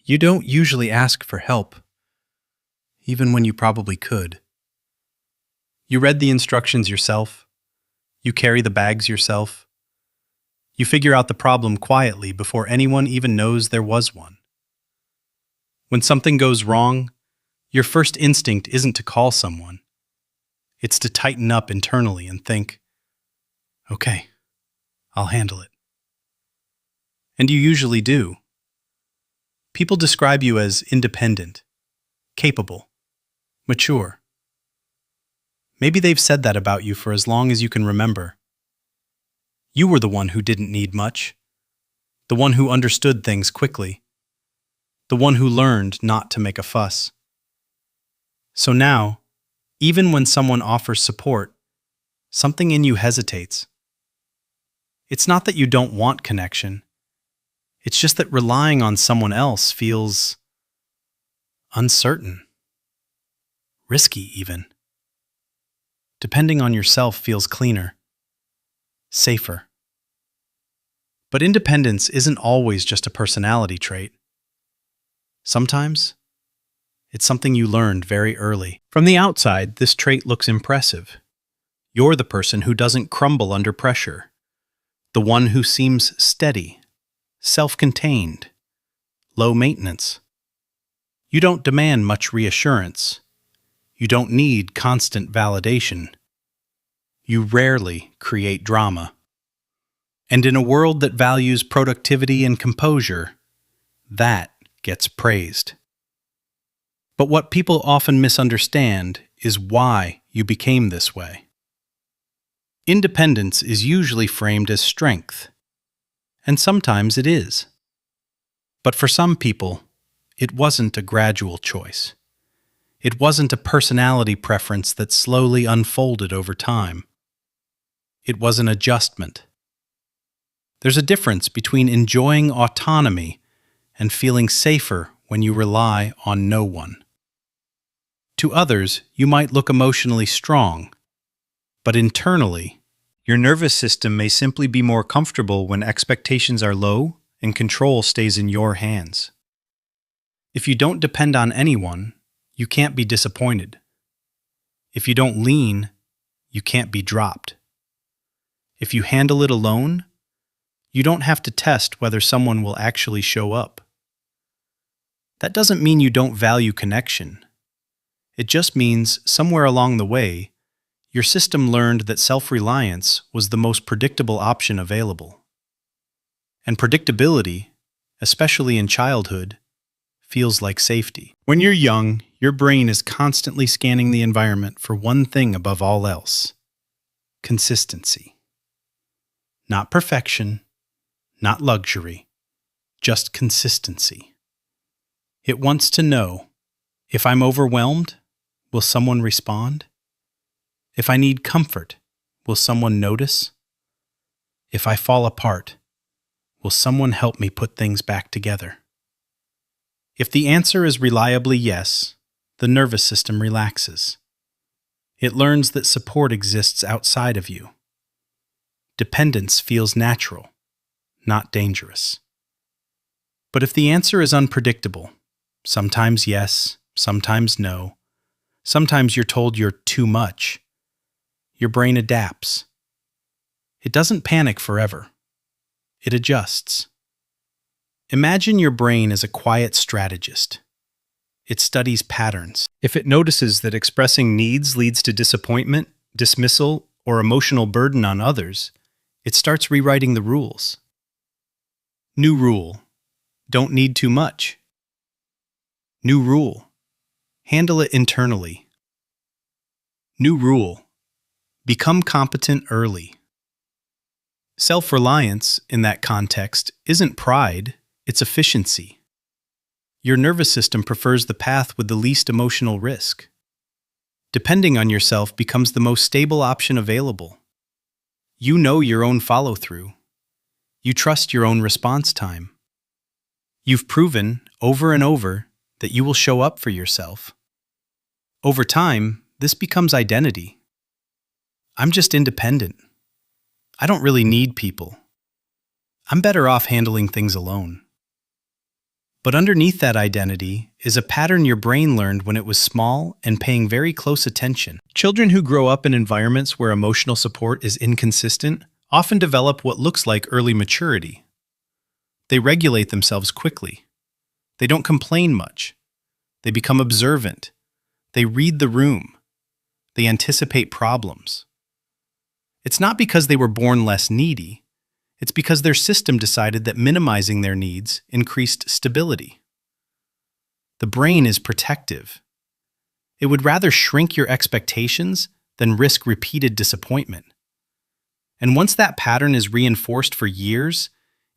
You don't usually ask for help, even when you probably could. You read the instructions yourself. You carry the bags yourself. You figure out the problem quietly before anyone even knows there was one. When something goes wrong, your first instinct isn't to call someone. It's to tighten up internally and think, okay, I'll handle it. And you usually do. People describe you as independent, capable, mature. Maybe they've said that about you for as long as you can remember. You were the one who didn't need much, the one who understood things quickly, the one who learned not to make a fuss. So now, even when someone offers support, something in you hesitates. It's not that you don't want connection. It's just that relying on someone else feels uncertain, risky even. Depending on yourself feels cleaner, safer. But independence isn't always just a personality trait. Sometimes, it's something you learned very early. From the outside, this trait looks impressive. You're the person who doesn't crumble under pressure, the one who seems steady, self-contained, low maintenance. You don't demand much reassurance. You don't need constant validation. You rarely create drama. And in a world that values productivity and composure, that gets praised. But what people often misunderstand is why you became this way. Independence is usually framed as strength, and sometimes it is. But for some people, it wasn't a gradual choice. It wasn't a personality preference that slowly unfolded over time. It was an adjustment. There's a difference between enjoying autonomy and feeling safer when you rely on no one. To others, you might look emotionally strong, but internally, your nervous system may simply be more comfortable when expectations are low and control stays in your hands. If you don't depend on anyone, you can't be disappointed. If you don't lean, you can't be dropped. If you handle it alone, you don't have to test whether someone will actually show up. That doesn't mean you don't value connection. It just means somewhere along the way, your system learned that self-reliance was the most predictable option available. And predictability, especially in childhood, feels like safety. When you're young, your brain is constantly scanning the environment for one thing above all else: consistency. Not perfection, not luxury, just consistency. It wants to know, if I'm overwhelmed, will someone respond? If I need comfort, will someone notice? If I fall apart, will someone help me put things back together? If the answer is reliably yes, the nervous system relaxes. It learns that support exists outside of you. Dependence feels natural, not dangerous. But if the answer is unpredictable, sometimes yes, sometimes no, sometimes you're told you're too much, your brain adapts. It doesn't panic forever. It adjusts. Imagine your brain as a quiet strategist. It studies patterns. If it notices that expressing needs leads to disappointment, dismissal, or emotional burden on others, it starts rewriting the rules. New rule: don't need too much. New rule: handle it internally. New rule: become competent early. Self-reliance, in that context, isn't pride, it's efficiency. Your nervous system prefers the path with the least emotional risk. Depending on yourself becomes the most stable option available. You know your own follow-through. You trust your own response time. You've proven, over and over, that you will show up for yourself. Over time, this becomes identity. I'm just independent. I don't really need people. I'm better off handling things alone. But underneath that identity is a pattern your brain learned when it was small and paying very close attention. Children who grow up in environments where emotional support is inconsistent often develop what looks like early maturity. They regulate themselves quickly. They don't complain much. They become observant. They read the room. They anticipate problems. It's not because they were born less needy. It's because their system decided that minimizing their needs increased stability. The brain is protective. It would rather shrink your expectations than risk repeated disappointment. And once that pattern is reinforced for years,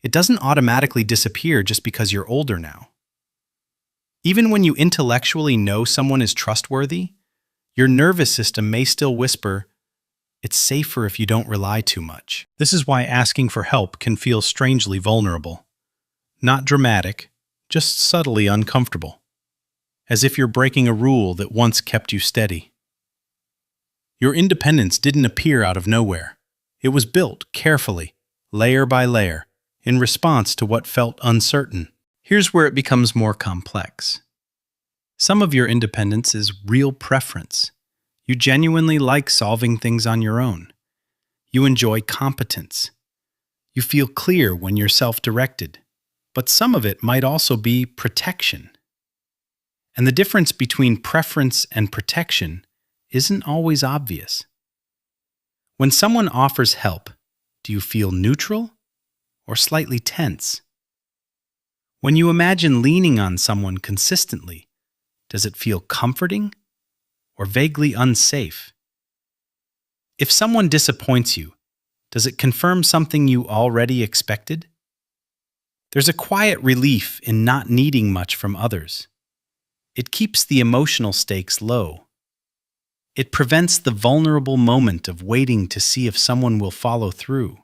it doesn't automatically disappear just because you're older now. Even when you intellectually know someone is trustworthy, your nervous system may still whisper, "It's safer if you don't rely too much." This is why asking for help can feel strangely vulnerable. Not dramatic, just subtly uncomfortable. As if you're breaking a rule that once kept you steady. Your independence didn't appear out of nowhere. It was built carefully, layer by layer, in response to what felt uncertain. Here's where it becomes more complex. Some of your independence is real preference. You genuinely like solving things on your own. You enjoy competence. You feel clear when you're self-directed. But some of it might also be protection. And the difference between preference and protection isn't always obvious. When someone offers help, do you feel neutral or slightly tense? When you imagine leaning on someone consistently, does it feel comforting or vaguely unsafe? If someone disappoints you, does it confirm something you already expected? There's a quiet relief in not needing much from others. It keeps the emotional stakes low. It prevents the vulnerable moment of waiting to see if someone will follow through.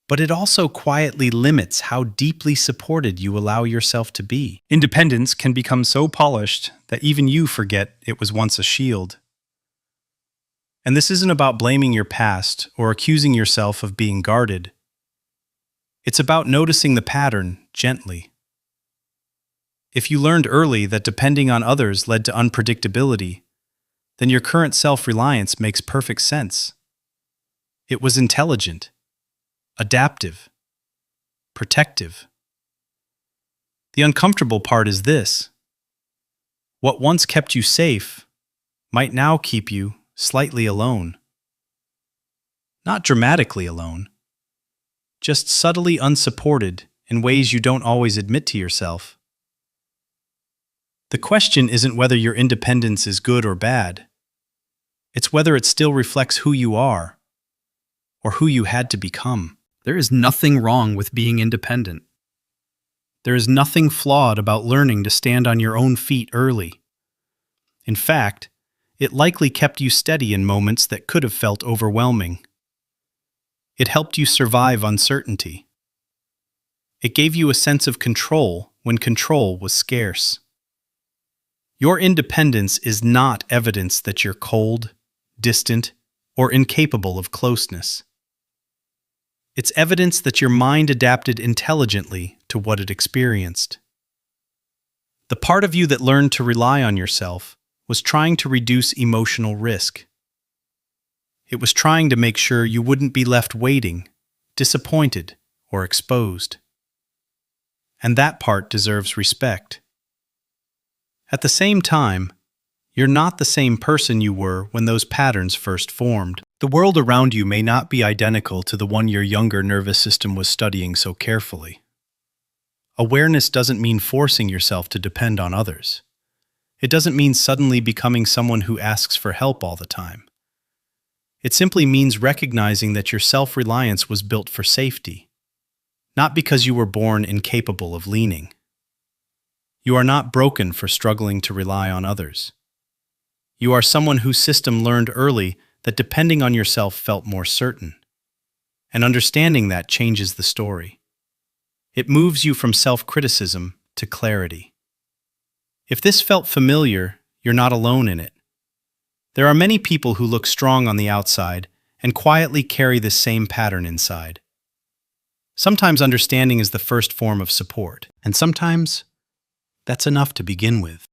But it also quietly limits how deeply supported you allow yourself to be. Independence can become so polished that even you forget it was once a shield. And this isn't about blaming your past or accusing yourself of being guarded. It's about noticing the pattern gently. If you learned early that depending on others led to unpredictability, then your current self-reliance makes perfect sense. It was intelligent, adaptive, protective. The uncomfortable part is this. What once kept you safe might now keep you slightly alone. Not dramatically alone, just subtly unsupported in ways you don't always admit to yourself. The question isn't whether your independence is good or bad. It's whether it still reflects who you are or who you had to become. There is nothing wrong with being independent. There is nothing flawed about learning to stand on your own feet early. In fact, it likely kept you steady in moments that could have felt overwhelming. It helped you survive uncertainty. It gave you a sense of control when control was scarce. Your independence is not evidence that you're cold, distant, or incapable of closeness. It's evidence that your mind adapted intelligently to what it experienced. The part of you that learned to rely on yourself was trying to reduce emotional risk. It was trying to make sure you wouldn't be left waiting, disappointed, or exposed. And that part deserves respect. At the same time, you're not the same person you were when those patterns first formed. The world around you may not be identical to the one your younger nervous system was studying so carefully. Awareness doesn't mean forcing yourself to depend on others. It doesn't mean suddenly becoming someone who asks for help all the time. It simply means recognizing that your self-reliance was built for safety, not because you were born incapable of leaning. You are not broken for struggling to rely on others. You are someone whose system learned early that depending on yourself felt more certain. And understanding that changes the story. It moves you from self-criticism to clarity. If this felt familiar, you're not alone in it. There are many people who look strong on the outside and quietly carry the same pattern inside. Sometimes understanding is the first form of support, and sometimes that's enough to begin with.